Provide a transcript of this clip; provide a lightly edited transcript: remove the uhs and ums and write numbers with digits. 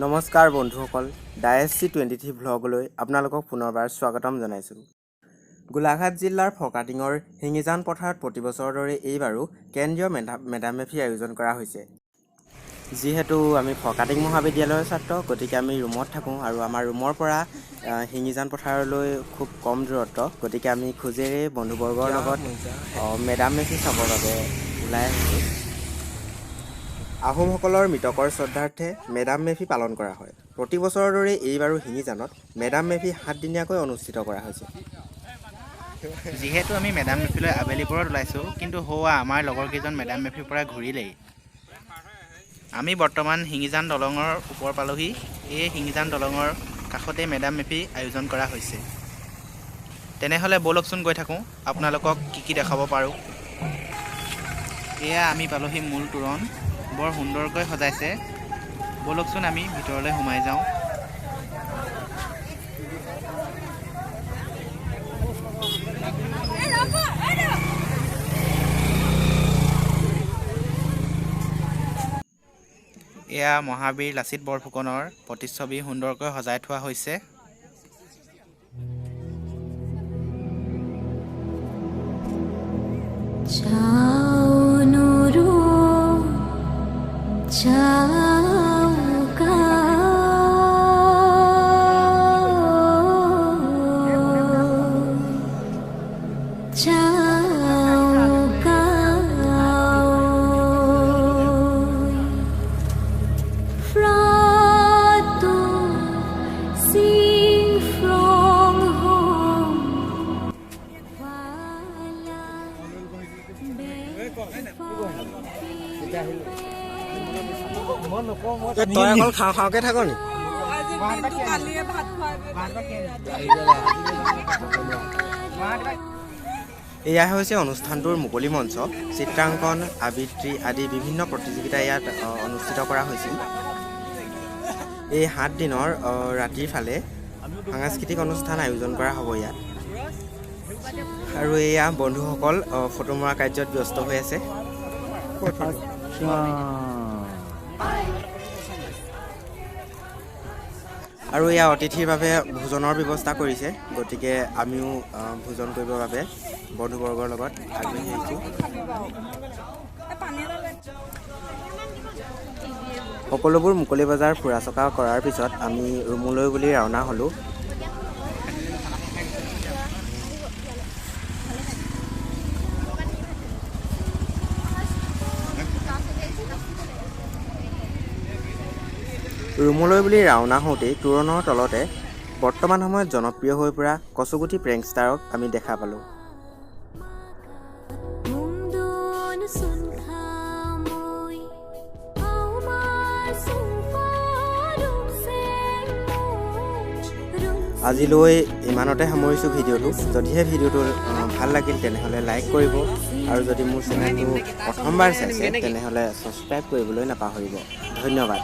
নমস্কাৰ বন্ধুসকল, DSC23 ভ্লগলৈ আপোনালোকক পুনৰবাৰ স্বাগতম জনাইছোঁ। গোলাঘাট জিলাৰ ফৰকাটিঙৰ শিঙিজান পথাৰত প্ৰতিবছৰৰ দৰে এইবাৰো কেন্দ্ৰীয় মেডাম মেফি আয়োজন কৰা হৈছে। যিহেতু আমি ফৰকাটিং মহাবিদ্যালয়ৰ ছাত্ৰ, গতিকে আমি ৰুমত থাকোঁ আৰু আমাৰ ৰুমৰ পৰা শিঙিজান পথাৰলৈ খুব কম দূৰত্ব, গতিকে আমি খোজেৰে বন্ধুবৰ্গৰ লগত মেডাম মেফি চাবৰ বাবে ওলাই আহিছোঁ। আহোমসকলৰ মৃতকৰ শ্ৰদ্ধাৰ্থে মেডাম মেফি পালন কৰা হয়। প্ৰতি বছৰৰ দৰে এইবাৰো শিঙিজানত মেডাম মেফি 7 দিনীয়াকৈ অনুষ্ঠিত কৰা হৈছে। যিহেতু আমি মেডাম মেফিলৈ আবেলিপৰত ওলাইছোঁ, কিন্তু হোৱা আমাৰ লগৰকেইজন মেডাম মেফিৰ পৰা ঘূৰিলেই। আমি বৰ্তমান শিঙিজান দলঙৰ ওপৰ পালোহি। এই শিঙিজান দলঙৰ কাষতে মেডাম মেফি আয়োজন কৰা হৈছে। তেনেহ'লে ব'লকচোন গৈ থাকোঁ, আপোনালোকক কি দেখাব পাৰোঁ। এয়া আমি পালোহি মূল তোৰণ। বৰ সুন্দৰকৈ সজাইছে। ব'লকচোন আমি ভিতৰলৈ সোমাই যাওঁ। এয়া মহাবীৰ লাচিত বৰফুকনৰ প্ৰতিচ্ছবি সুন্দৰকৈ সজাই থোৱা হৈছে। তই অকল খাওঁকে থাক নি? এয়া হৈছে অনুষ্ঠানটোৰ মুকলি মঞ্চ। চিত্ৰাংকন, আবৃত্তি আদি বিভিন্ন প্ৰতিযোগিতা ইয়াত অনুষ্ঠিত কৰা হৈছিল। এই 7 দিনৰ ৰাতিৰ ফালে সাংস্কৃতিক অনুষ্ঠান আয়োজন কৰা হ'ব ইয়াত। আৰু এয়া বন্ধুসকল ফটো মৰা কাৰ্যত ব্যস্ত হৈ আছে। আৰু এয়া অতিথিৰ বাবে ভোজনৰ ব্যৱস্থা কৰিছে, গতিকে আমিও ভোজন কৰিবৰ বাবে বন্ধুবৰ্গৰ লগত আগবাঢ়ি আহিছোঁ। সকলোবোৰ মুকলি বজাৰ ফুৰা চকা কৰাৰ পিছত আমি ৰুমলৈ বুলি ৰাওনা হ'লোঁ। ৰুমলৈ বুলি ৰাওনা হওঁতেই তোৰণৰ তলতে বৰ্তমান সময়ত জনপ্ৰিয় হৈ পৰা কচুগুটি প্ৰেংকষ্টাৰক আমি দেখা পালোঁ। আজিলৈ ইমানতে সামৰিছোঁ ভিডিঅ'টো। যদিহে ভিডিঅ'টো ভাল লাগিল তেনেহ'লে লাইক কৰিব, আৰু যদি মোৰ চেনেলটো প্ৰথমবাৰ চাইছে তেনেহ'লে ছাবস্ক্ৰাইব কৰিবলৈ নাপাহৰিব। ধন্যবাদ।